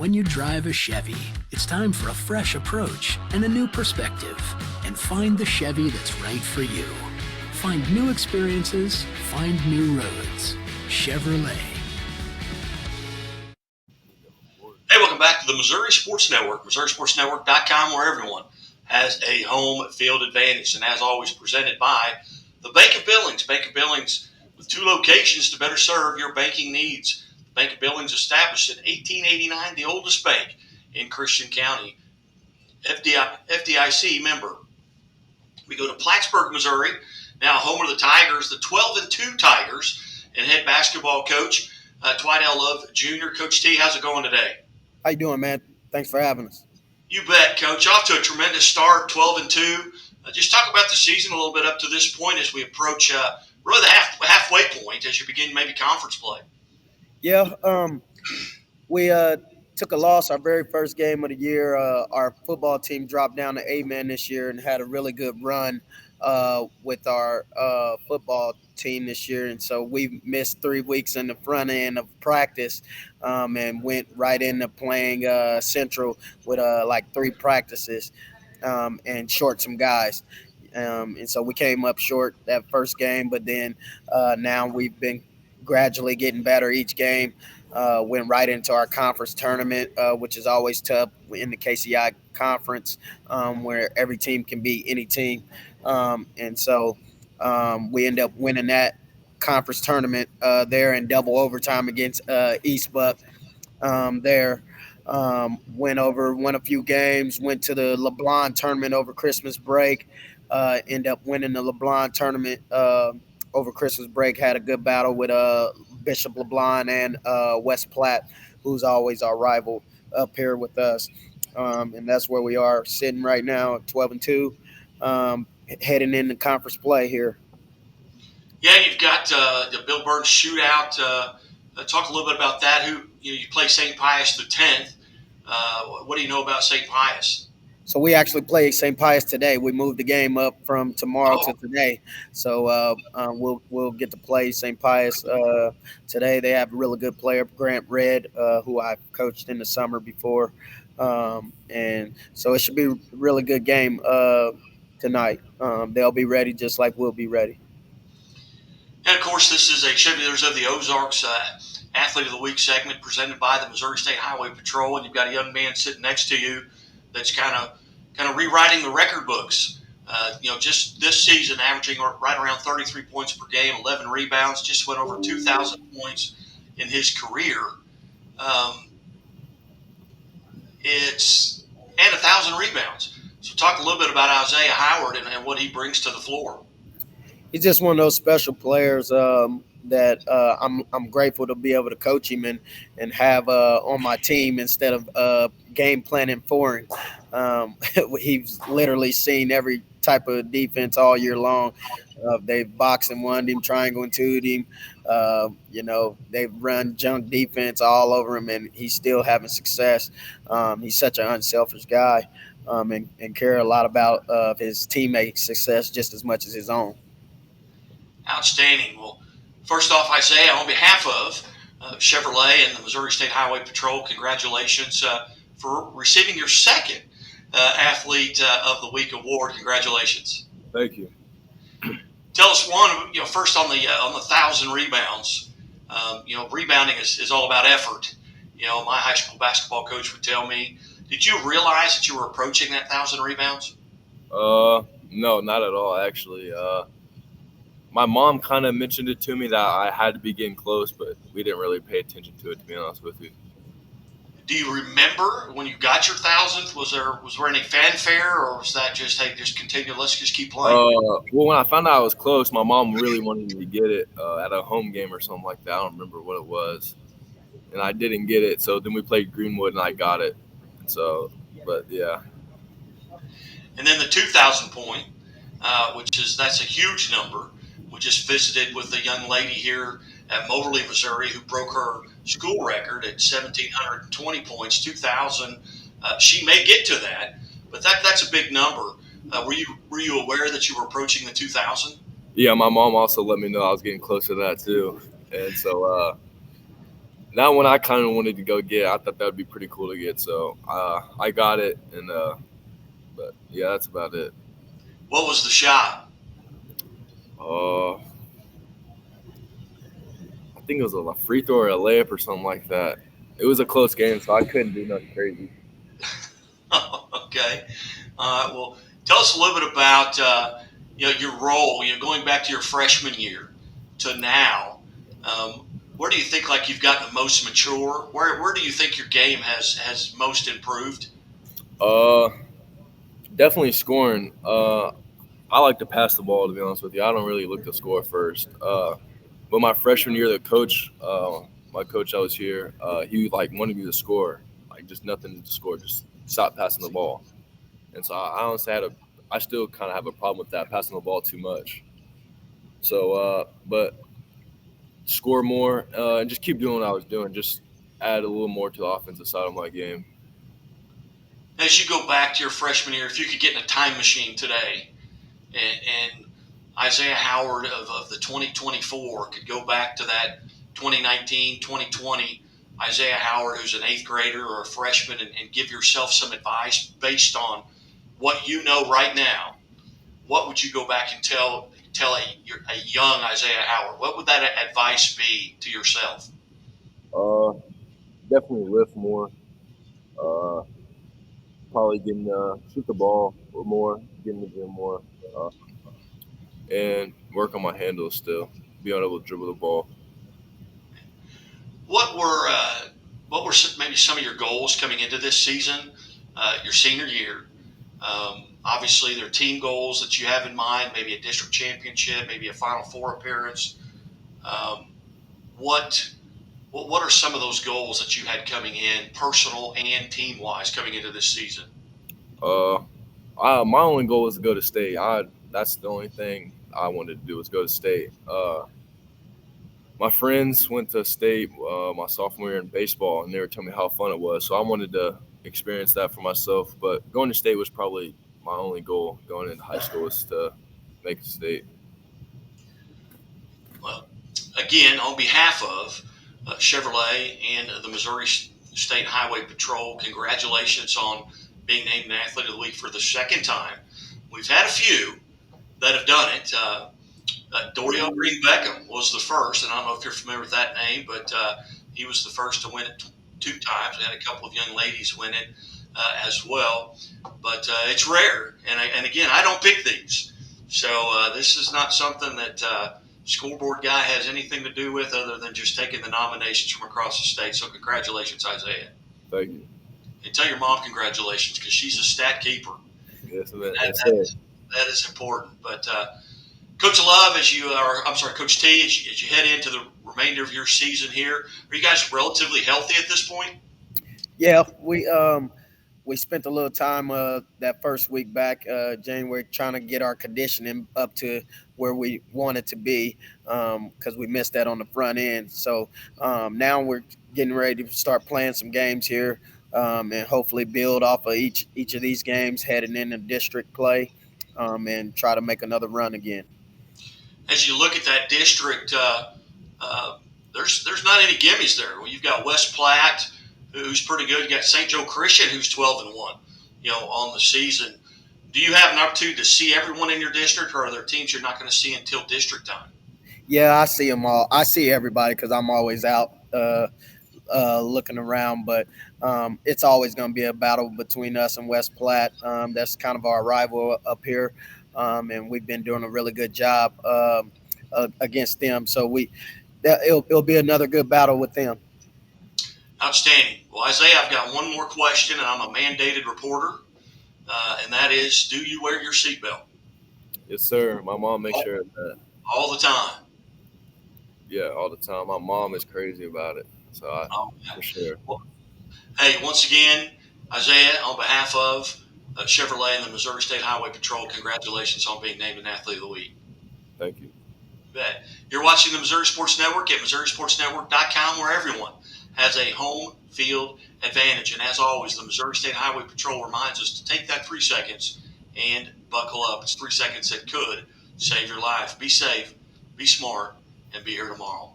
When you drive a Chevy, it's time for a fresh approach and a new perspective. And find the Chevy that's right for you. Find new experiences, find new roads. Chevrolet. Hey, welcome back to the Missouri Sports Network, MissouriSportsNetwork.com, where everyone has a home field advantage. And as always, presented by the Bank of Billings. Bank of Billings with 2 locations to better serve your banking needs. Bank of Billings, established in 1889, the oldest bank in Christian County. FDIC member. We go to Plattsburg, Missouri, now home of the Tigers, the 12-2 Tigers, and head basketball coach, Dwight L. Love Jr. Coach T, how's it going today? How you doing, man? Thanks for having us. You bet, Coach. Off to a tremendous start, 12-2. Just talk about the season a little bit up to this point as we approach really the halfway point as you begin maybe conference play. Yeah, we took a loss our very first game of the year. Our football team dropped down to A-man this year and had a really good run with our football team this year. And so we missed 3 weeks in the front end of practice and went right into playing Central with like 3 practices and short some guys. And so we came up short that first game, but then now we've been gradually getting better each game. Went right into our conference tournament, which is always tough in the KCI conference, where every team can beat any team. And so we end up winning that conference tournament there in double overtime against East Buck there. Won a few games, went to the LeBlanc tournament over Christmas break, end up winning the LeBlanc tournament over Christmas break, had a good battle with Bishop LeBlanc and West Platte, who's always our rival up here with us. And that's where we are sitting right now at 12-2, heading into conference play here. Yeah, you've got the Bill Burns shootout. Talk a little bit about that. You play St. Pius the 10th. What do you know about St. Pius? So we actually play St. Pius today. We moved the game up from tomorrow to today. So we'll get to play St. Pius today. They have a really good player, Grant Red, who I coached in the summer before. And so it should be a really good game tonight. They'll be ready just like we'll be ready. And, of course, this is a Chevy of the Ozarks Athlete of the Week segment presented by the Missouri State Highway Patrol. And you've got a young man sitting next to you that's kind of rewriting the record books. Just this season, averaging right around 33 points per game, 11 rebounds, just went over 2,000 points in his career. And 1,000 rebounds. So talk a little bit about Isaiah Howard and what he brings to the floor. He's just one of those special players that I'm grateful to be able to coach him and have on my team instead of game planning for him. He's literally seen every type of defense all year long. They've boxed and won him, triangle and two'd him. They've run junk defense all over him, and he's still having success. He's such an unselfish guy and care a lot about his teammates' success just as much as his own. Outstanding. Well, first off, Isaiah, on behalf of Chevrolet and the Missouri State Highway Patrol, congratulations for receiving your second Athlete of the Week award. Congratulations. Thank you. Tell us first on the 1,000 rebounds. Rebounding is all about effort. My high school basketball coach would tell me. Did you realize that you were approaching that 1,000 rebounds? No, not at all, actually. My mom kind of mentioned it to me that I had to be getting close, but we didn't really pay attention to it, to be honest with you. Do you remember when you got your 1,000th? Was there any fanfare, or was that just, hey, just continue, let's just keep playing? Well, when I found out I was close, my mom really wanted me to get it at a home game or something like that. I don't remember what it was. And I didn't get it, so then we played Greenwood, and I got it. So, but, yeah. And then the 2,000 point, that's a huge number. We just visited with a young lady here at Moberly, Missouri, who broke her school record at 1,720 points, 2,000. She may get to that, but that's a big number. Were you aware that you were approaching the 2,000? Yeah, my mom also let me know I was getting close to that too. And so that one I kind of wanted to go get. I thought that would be pretty cool to get, so I got it. And but yeah, that's about it. What was the shot? Uh, I think it was a free throw or a layup or something like that. It was a close game, so I couldn't do nothing crazy. Okay. Well, tell us a little bit about your role. Going back to your freshman year to now. Where do you think you've gotten the most mature? Where do you think your game has most improved? Uh, Definitely scoring. I like to pass the ball, to be honest with you. I don't really look to score first. But my freshman year, my coach I was here, he wanted me to score, just nothing to score, just stop passing the ball. And so I honestly I still kind of have a problem with that, passing the ball too much. So, but score more and just keep doing what I was doing. Just add a little more to the offensive side of my game. As you go back to your freshman year, if you could get in a time machine today, and Isaiah Howard of the 2024 could go back to that 2019, 2020 Isaiah Howard, who's an eighth grader or a freshman, and give yourself some advice based on what you know right now, what would you go back and tell a young Isaiah Howard? What would that advice be to yourself? Uh, Definitely lift more. Uh, Probably getting shoot the ball more, get in the gym more, uh, and work on my handles still. Be able to dribble the ball. What were maybe some of your goals coming into this season, your senior year? Obviously, there are team goals that you have in mind, maybe a district championship, maybe a Final Four appearance. Um, what what are some of those goals that you had coming in, personal and team wise, coming into this season? Uh, my only goal was to go to state. That's the only thing I wanted to do was go to state. My friends went to state my sophomore year in baseball, and they were telling me how fun it was. So I wanted to experience that for myself. But going to state was probably my only goal going into high school was to make a state. Well, again, on behalf of Chevrolet and the Missouri State Highway Patrol, congratulations on being named an Athlete of the Week for the second time. We've had a few that have done it. Dorial Green Beckham was the first, and I don't know if you're familiar with that name, but he was the first to win it two times. We had a couple of young ladies win it as well, but it's rare. And again, I don't pick these, so this is not something that scoreboard guy has anything to do with other than just taking the nominations from across the state. So congratulations, Isaiah. Thank you. And tell your mom congratulations because she's a stat keeper. Yes, That is important. But Coach Love, Coach T, as you head into the remainder of your season here, are you guys relatively healthy at this point? Yeah, we spent a little time that first week back January trying to get our conditioning up to where we want it to be because we missed that on the front end. So now we're getting ready to start playing some games here and hopefully build off of each of these games heading into district play and try to make another run again. As you look at that district, there's not any gimmies there. Well, you've got West Platte, who's pretty good. You got St. Joe Christian, who's 12-1, on the season. Do you have an opportunity to see everyone in your district, or are there teams you're not going to see until district time? Yeah, I see them all. I see everybody because I'm always out looking around. But it's always going to be a battle between us and West Platte. That's kind of our rival up here, and we've been doing a really good job against them. So it'll be another good battle with them. Outstanding. Well, Isaiah, I've got one more question, and I'm a mandated reporter, and that is, do you wear your seatbelt? Yes, sir. My mom makes sure of that. All the time? Yeah, all the time. My mom is crazy about it, so for sure. Well, hey, once again, Isaiah, on behalf of Chevrolet and the Missouri State Highway Patrol, congratulations on being named an Athlete of the Week. Thank you. Bet. You're watching the Missouri Sports Network at MissouriSportsNetwork.com, where everyone has a home field advantage. And as always, the Missouri State Highway Patrol reminds us to take that 3 seconds and buckle up. It's 3 seconds that could save your life. Be safe, be smart, and be here tomorrow.